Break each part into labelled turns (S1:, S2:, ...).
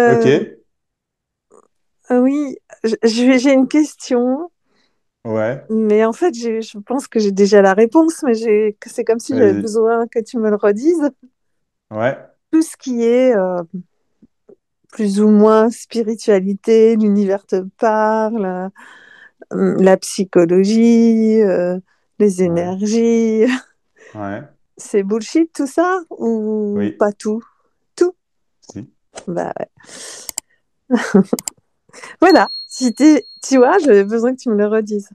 S1: Ok,
S2: Oui, j'ai une question,
S1: ouais,
S2: mais en fait, je pense que j'ai déjà la réponse, mais que c'est comme si j'avais
S1: vas-y.
S2: besoin que tu me le redises.
S1: Ouais,
S2: Tout ce qui est plus ou moins spiritualité, l'univers te parle, la psychologie, les
S1: ouais,
S2: énergies,
S1: ouais,
S2: c'est bullshit tout ça ou
S1: oui,
S2: pas tout? Tout.
S1: si.
S2: Bah ouais. Voilà, tu vois, j'avais besoin que tu me le redises.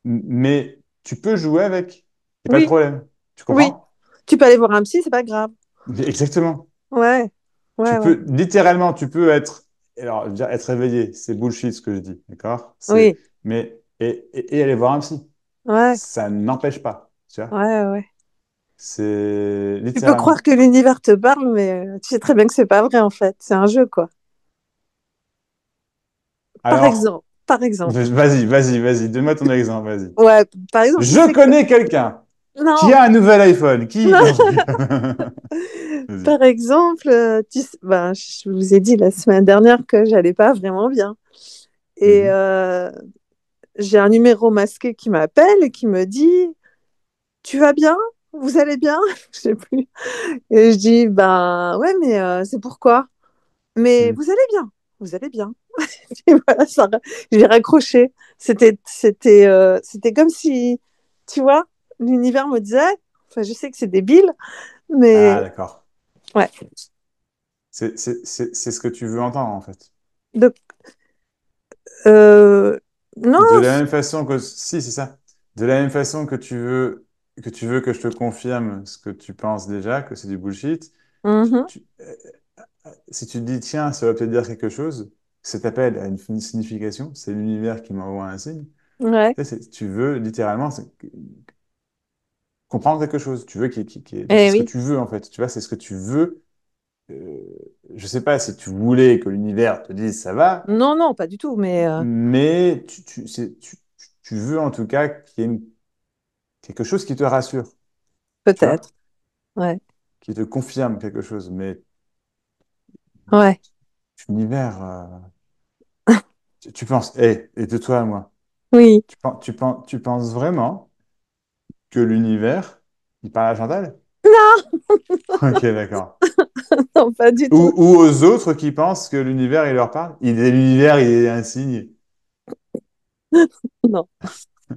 S1: Mais tu peux jouer avec, il n'y a pas de
S2: Oui,
S1: problème. Tu
S2: oui.
S1: comprends?
S2: Tu peux aller voir un psy, c'est pas grave.
S1: Mais exactement.
S2: Ouais, ouais,
S1: Tu
S2: ouais.
S1: peux, littéralement, tu peux être, alors, je veux dire, être réveillé, c'est bullshit ce que je dis, d'accord?
S2: Oui,
S1: Et aller voir un psy.
S2: ouais,
S1: Ça n'empêche pas, tu vois?
S2: ouais, ouais.
S1: C'est
S2: Tu peux croire
S1: littéralement.
S2: que l'univers te parle, mais tu sais très bien que c'est pas vrai en fait. C'est un jeu, quoi. Par
S1: Alors,
S2: exemple, par exemple.
S1: vas-y, donne-moi ton exemple, vas-y.
S2: Ouais, par exemple, tu
S1: Je
S2: sais que.
S1: connais quelqu'un qui
S2: Non,
S1: a un nouvel iPhone, qui... Non, je rigole. Vas-y.
S2: par exemple, ben, je vous ai dit la semaine dernière que j'allais pas vraiment bien. Et
S1: Mhm.
S2: j'ai un numéro masqué qui m'appelle et qui me dit, tu vas bien? Vous allez bien? Je sais plus. Et je dis, ben ouais, mais c'est pourquoi? Mais
S1: Mhm.
S2: vous allez bien, vous allez bien. Et voilà, j'ai raccroché. C'était comme si, tu vois, l'univers me disait, enfin, je sais que c'est débile,
S1: Ah,
S2: mais
S1: d'accord.
S2: ouais.
S1: C'est ce que tu veux entendre, en fait.
S2: Donc, non,
S1: De la même façon que... Si, c'est ça. De la même façon que tu veux que je te confirme ce que tu penses déjà, que c'est du bullshit,
S2: mhm,
S1: si tu te dis, tiens, ça va peut-être dire quelque chose, cet appel a une signification, c'est l'univers qui m'envoie un signe.
S2: ouais,
S1: Tu veux littéralement comprendre quelque chose. Tu veux c'est
S2: eh
S1: ce que
S2: oui.
S1: tu veux en fait. Tu vois, c'est ce que tu veux. Euh, je sais pas si tu voulais que l'univers te dise ça va,
S2: Non, non, pas du tout, mais
S1: mais tu veux en tout cas qu'il y ait quelque chose qui te rassure. Tu
S2: peut-être,
S1: vois,
S2: ouais,
S1: qui te confirme quelque chose. Mais
S2: ouais,
S1: l'univers, tu penses, et de toi à moi,
S2: oui.
S1: tu penses vraiment que l'univers, il parle à Chantal? Ok, d'accord.
S2: Non, pas du tout.
S1: Ou aux autres qui pensent que l'univers, il leur parle. L'univers, il est un signe.
S2: Non,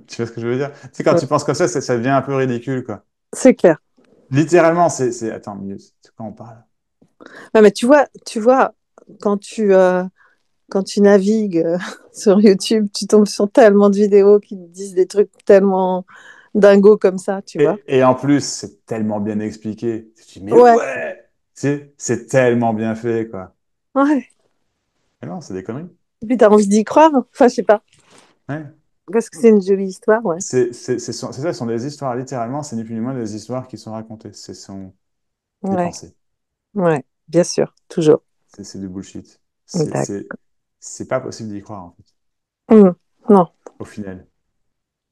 S1: Tu vois ce que je veux dire? Tu sais, quand
S2: ouais,
S1: tu penses comme ça devient un peu ridicule, quoi.
S2: c'est clair.
S1: Littéralement, Attends, mais c'est quoi on parle?
S2: Ouais, mais tu vois, quand tu navigues sur YouTube, tu tombes sur tellement de vidéos qui te disent des trucs tellement dingos comme ça, tu vois.
S1: Et en plus, c'est tellement bien expliqué. Tu te dis, mais
S2: Ouais,
S1: ouais! C'est tellement bien fait, quoi.
S2: ouais.
S1: Mais non, c'est des conneries.
S2: Et puis t'as envie d'y croire. Enfin, je sais pas.
S1: Ouais.
S2: Parce que c'est une jolie histoire, ouais.
S1: C'est ça, ce sont des histoires, littéralement, c'est ni plus ni moins des histoires qui sont racontées. Ce sont des
S2: Ouais,
S1: pensées.
S2: ouais, bien sûr, toujours.
S1: C'est du bullshit. C'est
S2: D'accord.
S1: c'est- c'est pas possible d'y croire, en fait,
S2: Non,
S1: au final.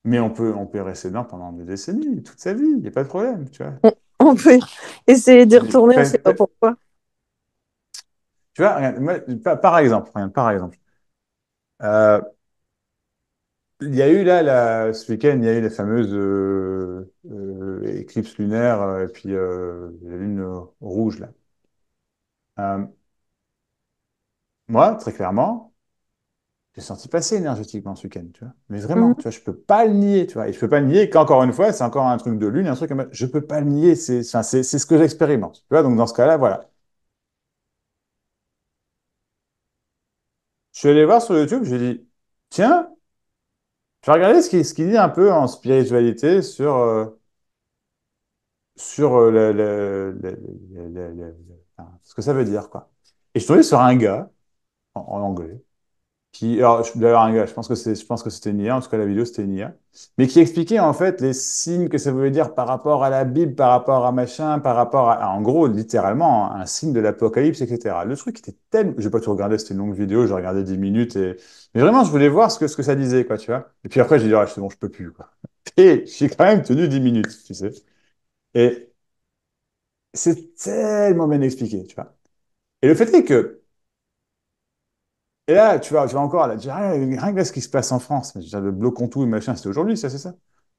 S1: Mais on peut y rester dedans pendant des décennies, toute sa vie, il n'y a pas de problème, tu vois.
S2: on peut essayer d'y
S1: Mais,
S2: retourner, on sait pas pourquoi.
S1: tu vois, regarde, par exemple, euh, il y a eu ce week-end, il y a eu la fameuse éclipse lunaire et puis la lune rouge, là. Euh, moi, très clairement, j'ai senti passer énergétiquement ce week-end, tu vois. Mais vraiment, tu
S2: Mhm.
S1: vois, je peux pas le nier, tu vois. Et je peux pas le nier qu'encore une fois, c'est encore un truc de lune, un truc comme ça. Je peux pas le nier, enfin, c'est ce que j'expérimente. Tu vois, donc dans ce cas-là, voilà. Je suis allé voir sur YouTube, j'ai dit, tiens, je vais regarder ce qu'il dit un peu en spiritualité sur enfin, ce que ça veut dire, quoi. Et je suis tombé sur un gars, en anglais, d'ailleurs, un gars, je pense que c'était une IA, en tout cas la vidéo c'était une IA, mais qui expliquait en fait les signes que ça voulait dire par rapport à la Bible, par rapport à machin, en gros, littéralement, un signe de l'Apocalypse, etc. Le truc était tellement, j'ai pas tout regardé, c'était une longue vidéo, j'ai regardé 10 minutes, mais vraiment, je voulais voir ce que ça disait, quoi, tu vois. Et puis après, j'ai dit, ah, c'est bon, je peux plus, quoi. Et j'ai quand même tenu 10 minutes, tu sais. Et c'est tellement bien expliqué, tu vois. Et le fait est que Et là, tu vas encore, là, rien que là, ce qui se passe en France, mais je veux dire, le blocon tout et machin, c'était aujourd'hui, ça, c'est ça.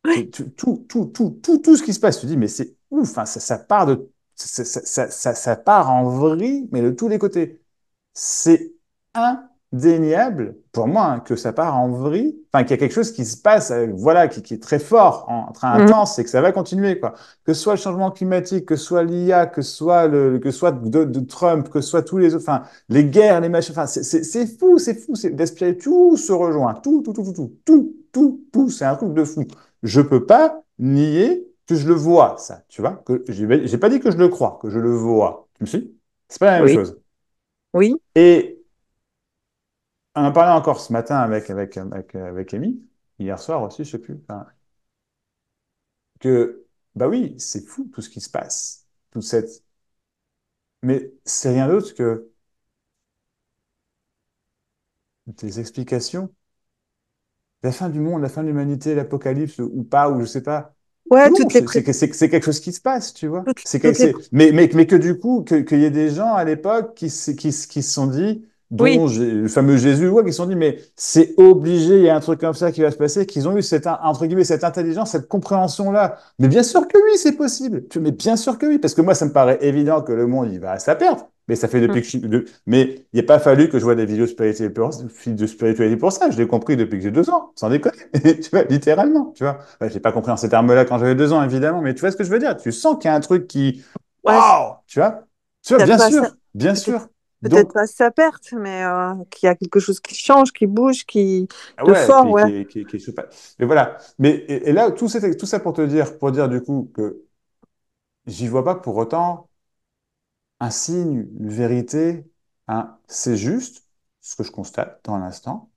S2: Ouais.
S1: Tout ce qui se passe, tu te dis, mais c'est ouf, enfin, ça part ça part en vrille, mais de tous les côtés. C'est indéniable, pour moi, hein, que ça part en vrille, enfin, qu'il y a quelque chose qui se passe, voilà, qui est très fort, très
S2: Mhm.
S1: intense, et que ça va continuer, quoi. Que ce soit le changement climatique, que ce soit l'IA, que ce soit de Trump, que ce soit tous les autres, enfin, les guerres, les machins, enfin, c'est fou, d'esprit, tout se rejoint, tout, c'est un truc de fou. Je peux pas nier que je le vois, ça, tu vois, que j'ai pas dit que je le crois, que je le vois. Tu me suis? C'est pas la même
S2: Oui,
S1: chose.
S2: oui,
S1: Et on en parlait encore ce matin avec Amy, hier soir aussi, je sais plus, enfin, que, bah oui, c'est fou tout ce qui se passe, toute cette, mais c'est rien d'autre que des explications. La fin du monde, la fin de l'humanité, l'apocalypse, ou pas, ou je sais pas.
S2: ouais,
S1: Non, c'est quelque chose qui se passe, tu vois.
S2: toutes les,
S1: Mais que du coup, qu'il y ait des gens à l'époque qui se sont dit,
S2: oui,
S1: le fameux Jésus, ouais, qui se sont dit, mais c'est obligé, il y a un truc comme ça qui va se passer, qu'ils ont eu cette, entre guillemets, cette intelligence, cette compréhension-là. Mais bien sûr que oui, c'est possible. Mais bien sûr que oui, parce que moi, ça me paraît évident que le monde, il va à sa perte. Mais ça fait
S2: mm,
S1: depuis que mais il n'a pas fallu que je vois des vidéos de spiritualité pour ça. Je l'ai compris depuis que j'ai 2 ans, sans déconner. Tu vois, littéralement, tu vois. Je l'ai pas compris en ces termes-là quand j'avais 2 ans, évidemment, mais tu vois ce que je veux dire. Tu sens qu'il y a un truc qui,
S2: ouais,
S1: waouh, tu vois. Tu vois,
S2: peut-être
S1: bien
S2: pas ça,
S1: sûr, bien
S2: peut-être,
S1: sûr.
S2: peut-être
S1: Donc,
S2: pas sa perte, mais qu'il y a quelque chose qui change, qui bouge, qui
S1: ah
S2: de
S1: ouais,
S2: fort, ouais.
S1: qui est super. Mais voilà. Mais et là, tout ça pour dire du coup que j'y vois pas pour autant un signe, une vérité. C'est juste ce que je constate dans l'instant,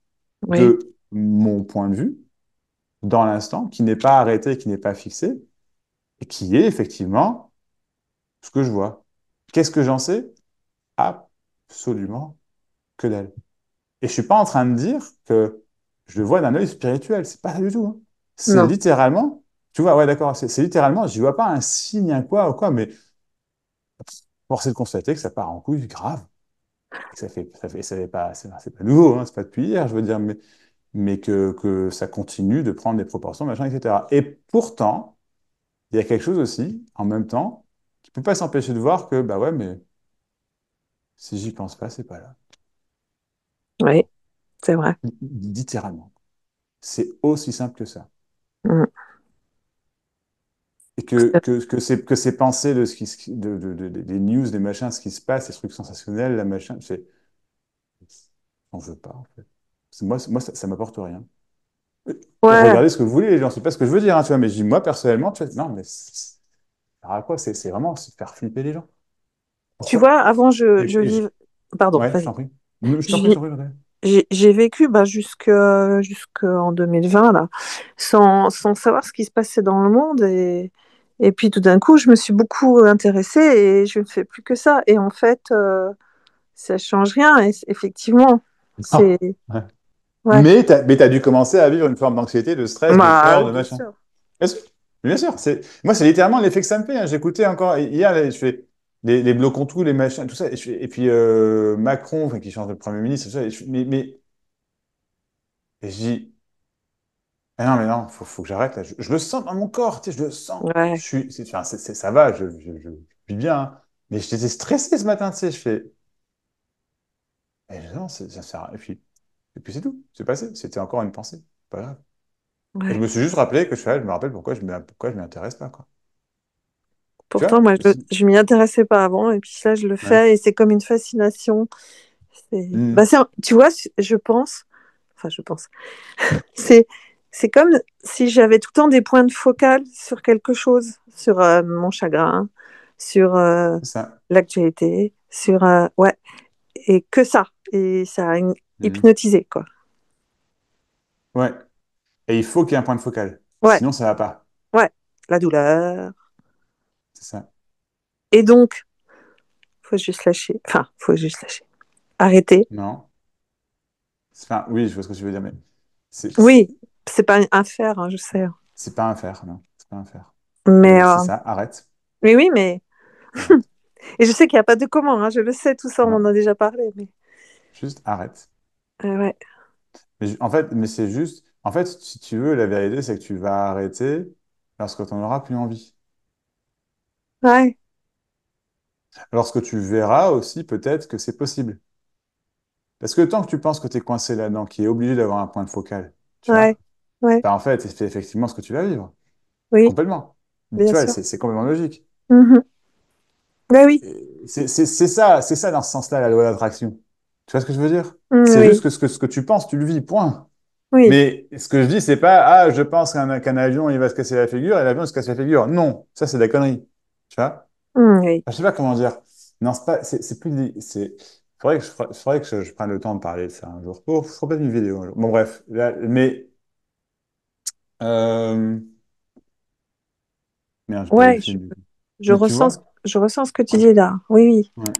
S2: Oui,
S1: de mon point de vue, dans l'instant, qui n'est pas arrêté, qui n'est pas fixé, et qui est effectivement ce que je vois. Qu'est-ce que j'en sais? Absolument que dalle. Et je suis pas en train de dire que je le vois d'un œil spirituel. C'est pas ça du tout, hein. C'est
S2: non,
S1: littéralement, tu vois, ouais, d'accord, c'est littéralement, je vois pas un signe, un quoi, ou quoi, mais force est de constater que ça part en couille grave. C'est pas nouveau, hein, c'est pas depuis hier, je veux dire, mais que ça continue de prendre des proportions, machin, etc. Et pourtant, il y a quelque chose aussi, en même temps, qui peut pas s'empêcher de voir que, bah ouais, mais si j'y pense pas, c'est pas là.
S2: oui, c'est vrai.
S1: Littéralement. C'est aussi simple que ça.
S2: Mm.
S1: Et
S2: C'est-
S1: que ces pensées de ce des news, des machins, ce qui se passe, ces trucs sensationnels, la machin, j'en veux pas, en fait. Moi, ça m'apporte rien.
S2: Ouais,
S1: Regardez ce que vous voulez, les gens, c'est pas ce que je veux dire, hein, tu vois, mais je dis, moi, personnellement, tu vois, non, mais à quoi? C'est vraiment se faire flipper les gens.
S2: tu
S1: Pourquoi?
S2: vois, avant, je
S1: Et
S2: vivais, pardon,
S1: ouais, je
S2: vas-y.
S1: t'en prie. Je t'en prie, je
S2: J'ai
S1: t'en prie, Audrey.
S2: j'ai vécu bah, jusqu'en 2020, là, sans savoir ce qui se passait dans le monde. Et puis tout d'un coup, je me suis beaucoup intéressée et je ne fais plus que ça. Et en fait, ça change rien. Et effectivement,
S1: Non.
S2: c'est...
S1: Ouais.
S2: Ouais.
S1: Mais t'as dû commencer à vivre une forme d'anxiété, de stress, de
S2: Bah
S1: peur,
S2: oui,
S1: de
S2: bien
S1: machin.
S2: sûr.
S1: Bien sûr. Mais bien sûr. Moi, c'est littéralement l'effet que ça me fait, hein. J'écoutais encore hier, là, je fais les blocs tout, les machins, tout ça. Et puis Macron, enfin, qui change de Premier ministre, tout ça. Et je dis, ah non, mais non, faut que j'arrête là. Je le sens dans mon corps, tu sais, je le sens.
S2: Ouais,
S1: Enfin, ça va, je vis bien, hein. Mais j'étais stressé ce matin, tu sais. Je fais, non, ça sert à rien. Et puis c'est tout. C'est passé. C'était encore une pensée. Pas grave. Et je
S2: ouais.
S1: me suis juste rappelé que je me rappelle pourquoi je m'y intéresse pas, quoi. Tu
S2: Pourtant,
S1: vois?
S2: moi, je m'y intéressais pas avant. Et puis là, je le
S1: Ouais.
S2: fais et c'est comme une fascination.
S1: Hmm.
S2: Bah, tu vois, je pense, enfin, je pense, c'est, c'est comme si j'avais tout le temps des points de focal sur quelque chose, sur mon chagrin, sur
S1: C'est ça.
S2: l'actualité, sur, ouais, et que ça. Et ça a
S1: Hmm.
S2: hypnotisé, quoi.
S1: Ouais. Et il faut qu'il y ait un point de focal.
S2: Ouais,
S1: Sinon, ça va pas.
S2: ouais, la douleur.
S1: C'est ça.
S2: Et donc, faut juste lâcher. Enfin, faut juste lâcher. Arrêter.
S1: Non. Enfin, oui, je vois ce que tu veux dire, mais c'est
S2: Oui, c'est pas un faire, hein, je sais.
S1: c'est pas un faire, non. C'est pas un faire.
S2: Mais,
S1: C'est ça, arrête.
S2: oui, mais.
S1: Arrête.
S2: Et je sais qu'il n'y a pas de comment, hein, je le sais, tout ça, on en
S1: Non.
S2: a déjà parlé. Mais...
S1: Juste arrête.
S2: Ouais.
S1: En fait, mais c'est juste, en fait, si tu veux, la vérité, c'est que tu vas arrêter lorsque tu n'en auras plus envie.
S2: Ouais.
S1: Lorsque tu verras aussi peut-être que c'est possible. Parce que tant que tu penses que tu es coincé là-dedans, qui est obligé d'avoir un point de focal, tu
S2: Ouais.
S1: vois,
S2: Ouais.
S1: bah en fait, c'est effectivement ce que tu vas vivre.
S2: Oui,
S1: Complètement.
S2: bien
S1: Tu vois,
S2: sûr.
S1: c'est complètement logique.
S2: Mhm. Ben oui.
S1: C'est ça dans ce sens-là, la loi d'attraction. Tu vois ce que je veux dire? C'est juste
S2: Oui.
S1: que ce que tu penses, tu le vis, point.
S2: Oui.
S1: Mais ce que je dis, c'est pas, ah, je pense qu'un avion, il va se casser la figure et l'avion il se casse la figure. Non, ça, c'est de la connerie. Tu vois?
S2: Oui.
S1: Enfin, je sais pas comment dire. Non, c'est pas, c'est plus, faudrait que je prenne le temps de parler de ça un jour. Oh, je ferai peut-être une vidéo un jour. Bon, bref. Euh, merde, j'ai perdu le
S2: Ouais,
S1: fil du coup.
S2: je
S1: Mais tu
S2: ressens,
S1: vois?
S2: je ressens ce que tu
S1: Ouais.
S2: dis là. Oui, oui.
S1: Ouais.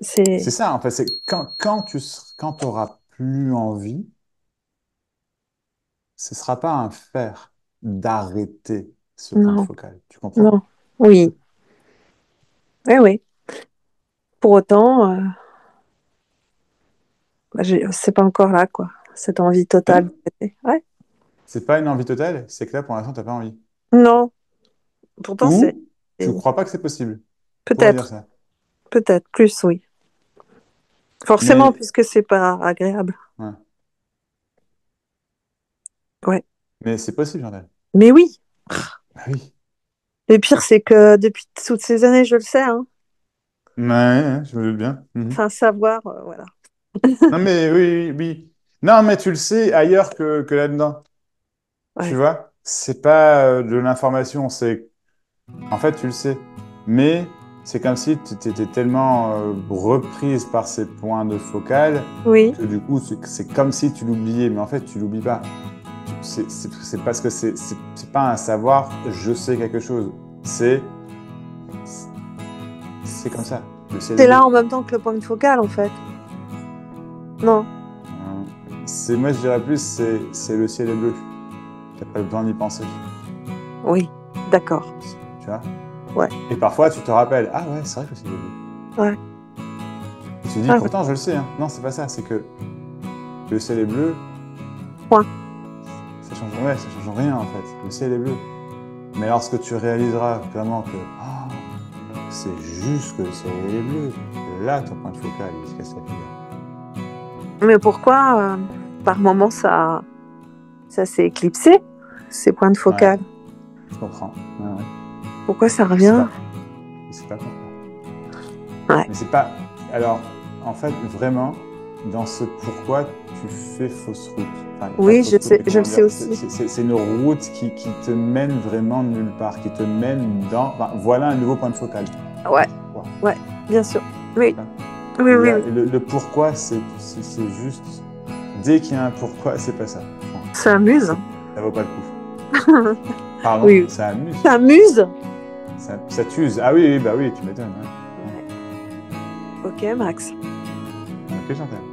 S1: C'est
S2: C'est.
S1: ça, en fait, c'est quand auras plus envie, ce sera pas un faire d'arrêter ce point de
S2: Non,
S1: focal. Tu comprends?
S2: non. Oui. Oui, oui. Pour autant, bah, c'est pas encore là, quoi. Cette envie totale.
S1: Hein.
S2: Ouais.
S1: C'est pas une envie totale, c'est que là, pour l'instant, t'as pas envie.
S2: Non. Pourtant,
S1: Ou tu
S2: c'est-
S1: crois pas que c'est possible. Pourrait dire
S2: peut-être,
S1: ça.
S2: peut-être plus, oui. Forcément,
S1: Mais,
S2: puisque c'est pas agréable.
S1: ouais.
S2: Ouais.
S1: Mais c'est possible, Jordan.
S2: Mais oui.
S1: Bah oui.
S2: Le pire, c'est que depuis toutes ces années, je le sais, hein.
S1: Ouais, je veux bien. Mhm.
S2: Enfin, savoir, voilà.
S1: Non, mais oui, oui, oui. Non, mais tu le sais ailleurs que là-dedans. Tu
S2: Ouais.
S1: vois? C'est pas de l'information, c'est en fait, tu le sais. Mais c'est comme si tu étais tellement reprise par ces points de focal
S2: Oui.
S1: que du coup, c'est comme si tu l'oubliais. Mais en fait, tu l'oublies pas. C'est parce que c'est pas un savoir, je sais quelque chose. C'est c'est comme ça. Le ciel est
S2: C'est là
S1: bleu.
S2: en même temps que le point de focal, en fait. Non.
S1: Moi, je dirais plus, c'est le ciel est bleu. T'as pas besoin d'y penser.
S2: Oui. D'accord.
S1: Tu vois?
S2: Ouais.
S1: Et parfois, tu te rappelles, ah ouais, c'est vrai que le ciel est bleu.
S2: Ouais.
S1: Et tu te dis,
S2: Ah, ouais.
S1: pourtant, je le sais, hein. Non, c'est pas ça. C'est que le ciel est bleu,
S2: Point.
S1: ça change rien en fait. Le ciel est bleu. Mais lorsque tu réaliseras vraiment que c'est juste que le ciel est bleu, là, ton point de focal, il se casse la figure.
S2: Mais pourquoi, par moment, ça s'est éclipsé, ces points de
S1: Ouais,
S2: focal?
S1: je comprends. Ouais, ouais.
S2: Pourquoi ça
S1: Je sais
S2: revient?
S1: pas. Je sais pas pourquoi.
S2: Ouais.
S1: Mais c'est pas. Alors, en fait, vraiment, dans ce pourquoi tu fais fausse route. Enfin, pas
S2: Oui,
S1: fausse route, mais
S2: je le
S1: comment
S2: sais
S1: dire,
S2: aussi.
S1: c'est une route qui te mène vraiment nulle part, qui te mène dans. Enfin, voilà un nouveau point de focal.
S2: Ouais.
S1: Quoi.
S2: Ouais. Bien sûr. Oui.
S1: Hein.
S2: Oui, oui, oui.
S1: Le pourquoi, c'est juste. Dès qu'il y a un pourquoi, c'est pas ça. Point.
S2: Ça amuse.
S1: C'est- Ça vaut pas le coup. Pardon,
S2: Oui.
S1: ça amuse.
S2: Ça amuse?
S1: Ça t'use. Ah oui, oui, bah oui, tu m'étonnes. Ouais.
S2: Ouais. Ok, Max.
S1: Ok, j'entends.